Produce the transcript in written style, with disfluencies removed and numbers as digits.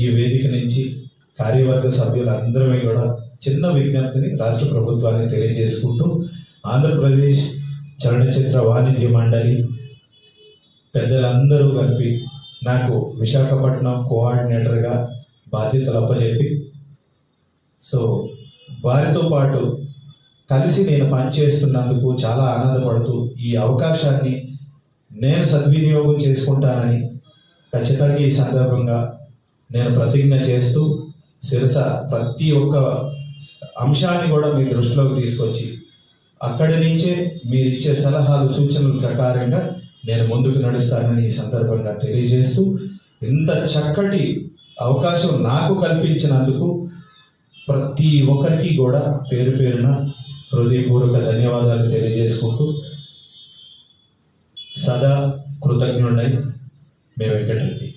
ఈ వేదిక నుంచి కార్యవర్గ సభ్యులందరమే కూడా చిన్న విజ్ఞప్తిని రాష్ట్ర ప్రభుత్వాన్ని తెలియజేసుకుంటూ, ఆంధ్రప్రదేశ్ చలనచిత్ర వాణిజ్య మండలి పెద్దలందరూ కలిపి నాకు విశాఖపట్నం కోఆర్డినేటర్గా బాధ్యతలు అప్పచెప్పి, సో వారితో పాటు కలిసి నేను పనిచేస్తున్నందుకు చాలా ఆనందపడుతూ ఈ అవకాశాన్ని నేను సద్వినియోగం చేసుకుంటానని ఖచ్చితంగా ఈ సందర్భంగా నేను ప్రతిజ్ఞ చేస్తూ, శిరస ప్రతి ఒక్క అంశాన్ని కూడా మీ దృష్టిలోకి తీసుకొచ్చి అక్కడి నుంచే మీరు ఇచ్చే సలహాలు సూచనల ప్రకారంగా నేను ముందుకు నడుస్తానని ఈ సందర్భంగా తెలియజేస్తూ, ఇంత చక్కటి అవకాశం నాకు కల్పించినందుకు ప్రతి ఒక్కరికి కూడా పేరు పేరున హృదయపూర్వక ధన్యవాదాలు తెలియజేసుకుంటూ, సదా కృతజ్ఞుడై మే వెంకటరెడ్డి.